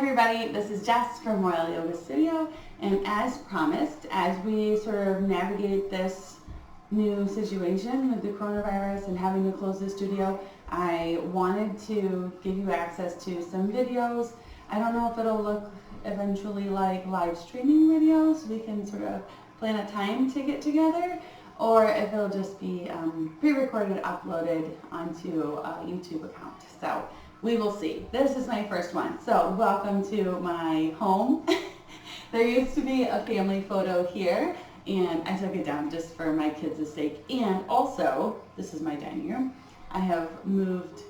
everybody, this is Jess from Royal Yoga Studio, and as promised, as we sort of navigate this new situation with the coronavirus and having to close the studio, I wanted to give you access to some videos. I don't know if it'll look eventually like live streaming videos, we can sort of plan a time to get together, or if it'll just be pre-recorded, uploaded onto a YouTube account. So we will see. This is my first one. So welcome to my home. There used to be a family photo here, and I took it down just for my kids' sake. And also, this is my dining room. I have moved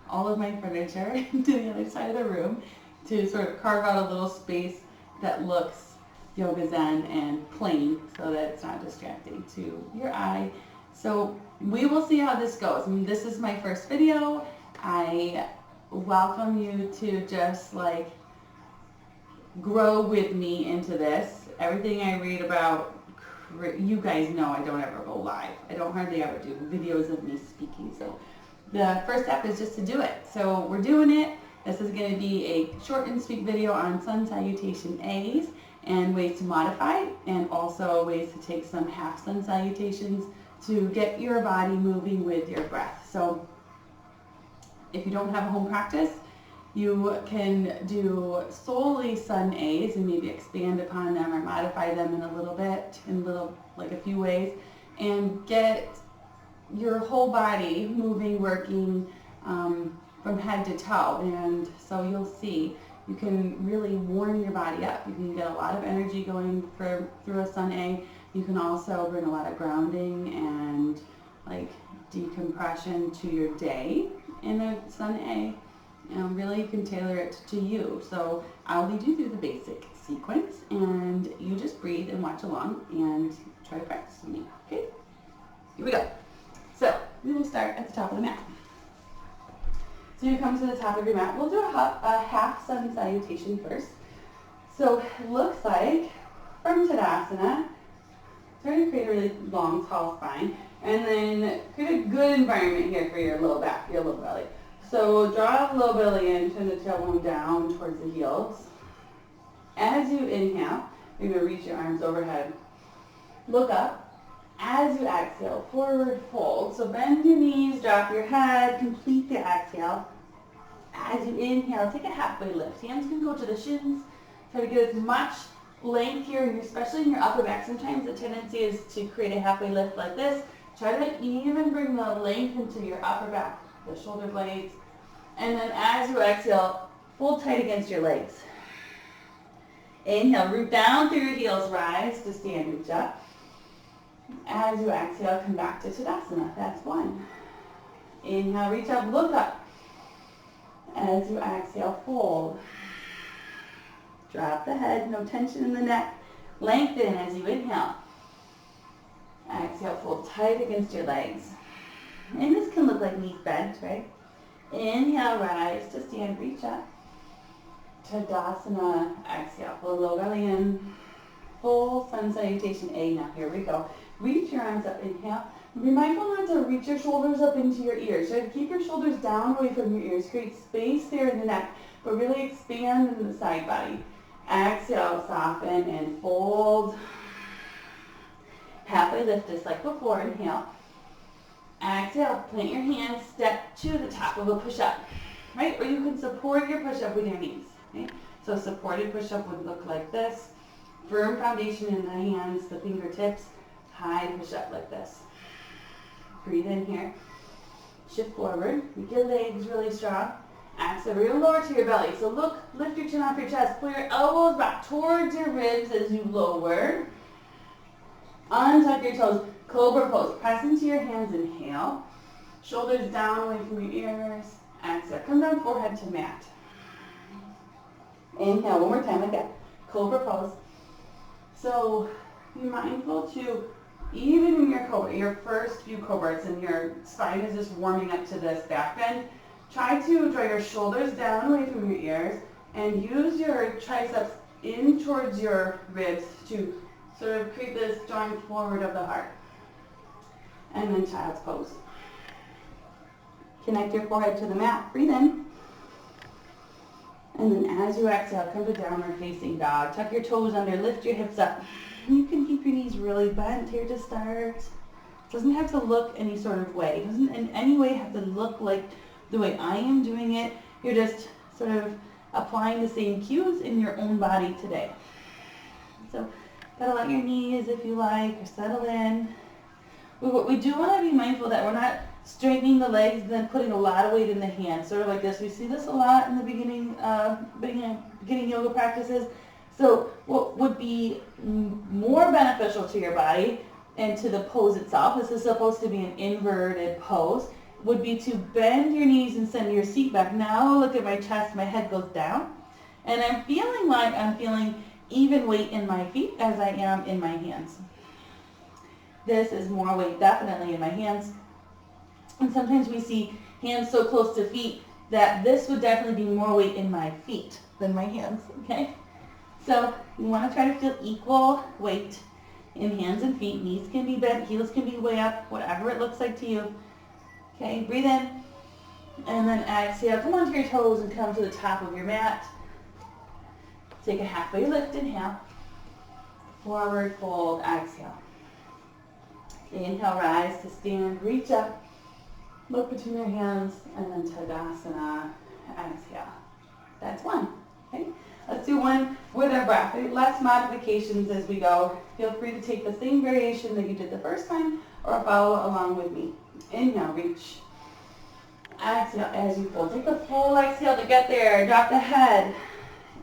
all of my furniture to the other side of the room to sort of carve out a little space that looks yoga zen and plain so that it's not distracting to your eye. So we will see how this goes. I mean, this is my first video. I welcome you to just like grow with me into this. Everything I read about, you guys know I don't ever go live. I don't hardly ever do videos of me speaking. So the first step is just to do it. So we're doing it. This is going to be a short and sweet video on sun salutation A's and ways to modify, and also ways to take some half sun salutations to get your body moving with your breath. So if you don't have a home practice, you can do solely sun A's and maybe expand upon them or modify them in a little bit, in like a few ways, and get your whole body moving, working from head to toe. And so you'll see, you can really warm your body up. You can get a lot of energy going through a sun A. You can also bring a lot of grounding and like decompression to your day in a sun A. And really you can tailor it to you. So I'll lead you through the basic sequence, and you just breathe and watch along and try to practice with me. Okay? Here we go. So we will start at the top of the mat. So you come to the top of your mat. We'll do a half sun salutation first. So it looks like from Tadasana, try to create a really long, tall spine, and then create a good environment here for your low back, your low belly. So draw the low belly in, turn the tailbone down towards the heels. As you inhale, you're going to reach your arms overhead. Look up. As you exhale, forward fold. So bend your knees, drop your head, complete the exhale. As you inhale, take a halfway lift. Hands can go to the shins. Try to get as much length here, especially in your upper back. Sometimes the tendency is to create a halfway lift like this. Try to even bring the length into your upper back, the shoulder blades. And then as you exhale, fold tight against your legs. Inhale, root down through your heels, rise to stand, reach up. As you exhale, come back to Tadasana. That's one. Inhale, reach up, look up. As you exhale, fold. Drop the head, no tension in the neck. Lengthen as you inhale. Exhale, fold tight against your legs. And this can look like knees bent, right? Inhale, rise to stand, reach up. Tadasana, exhale, pull low belly in. Full sun salutation A. Now here we go. Reach your arms up, inhale. Be mindful not to reach your shoulders up into your ears. Try to keep your shoulders down away from your ears. Create space there in the neck, but really expand in the side body. Exhale, soften and fold. Halfway lift just like before, inhale. Exhale, plant your hands, step to the top of a push-up, right? Or you can support your push-up with your knees, right? So supported push-up would look like this. Firm foundation in the hands, the fingertips, high push-up like this. Breathe in here. Shift forward. Make your legs really strong. Exhale, real lower to your belly. So look, lift your chin off your chest. Pull your elbows back towards your ribs as you lower. Untuck your toes. Cobra pose. Press into your hands. Inhale. Shoulders down away from your ears. Exhale. Come down forehead to mat. Inhale. One more time like that. Cobra pose. So be mindful to, even in your cobra, your first few cobras and your spine is just warming up to this back bend, try to draw your shoulders down away from your ears and use your triceps in towards your ribs to sort of create this drawing forward of the heart. And then child's pose. Connect your forehead to the mat. Breathe in. And then as you exhale, come to downward facing dog. Tuck your toes under, lift your hips up. You can keep your knees really bent here to start. It doesn't have to look any sort of way. It doesn't in any way have to look like the way I am doing it. You're just sort of applying the same cues in your own body today. So pedal out your knees if you like, or settle in. We do want to be mindful that we're not straightening the legs and then putting a lot of weight in the hands, sort of like this. We see this a lot in the beginning yoga practices. So what would be more beneficial to your body and to the pose itself, this is supposed to be an inverted pose, would be to bend your knees and send your seat back. Now look at my chest, my head goes down, and I'm feeling like I'm feeling even weight in my feet as I am in my hands. This is more weight definitely in my hands. And sometimes we see hands so close to feet that this would definitely be more weight in my feet than my hands, okay? So you want to try to feel equal weight in hands and feet. Knees can be bent, heels can be way up, whatever it looks like to you. Okay, breathe in, and then exhale. Come onto your toes and come to the top of your mat. Take a halfway lift, inhale. Forward fold, exhale. Inhale, rise to stand, reach up, look between your hands, and then Tadasana, exhale. That's one, okay? Let's do one with our breath. Less modifications as we go. Feel free to take the same variation that you did the first time or follow along with me. Inhale, reach. Exhale as you fold. Take a full exhale to get there. Drop the head.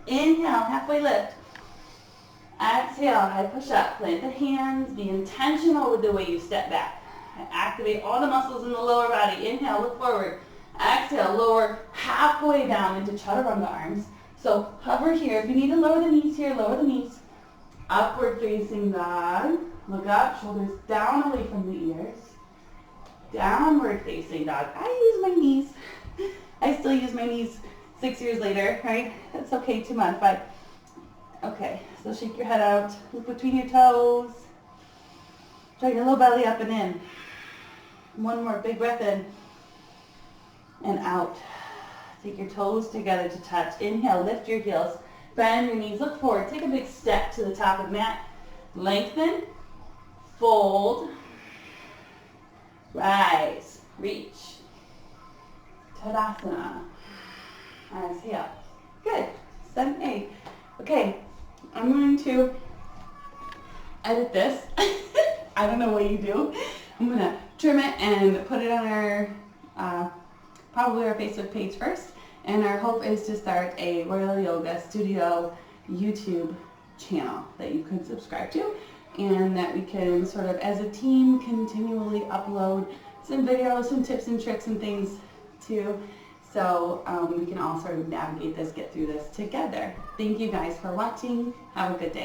Inhale, halfway lift. Exhale, high push up. Plant the hands. Be intentional with the way you step back. Activate all the muscles in the lower body. Inhale, look forward. Exhale, lower halfway down into chaturanga arms. So hover here. If you need to lower the knees here, lower the knees. Upward facing dog. Look up, shoulders down away from the ears. Downward facing dog. I use my knees. I still use my knees 6 years later, right? That's okay to modify. Okay, so shake your head out. Look between your toes. Drag your little belly up and in. One more big breath in. And out. Take your toes together to touch. Inhale, lift your heels. Bend your knees, look forward. Take a big step to the top of the mat. Lengthen. Fold. Rise. Reach. Tadasana. Exhale. Good. 7-8. Okay, I'm going to edit this. I don't know what you do. I'm going to trim it and put it on our, probably our Facebook page first. And our hope is to start a Royal Yoga Studio YouTube channel that you can subscribe to, and that we can sort of, as a team, continually upload some videos, some tips and tricks and things too. So we can all sort of navigate this, get through this together. Thank you guys for watching. Have a good day.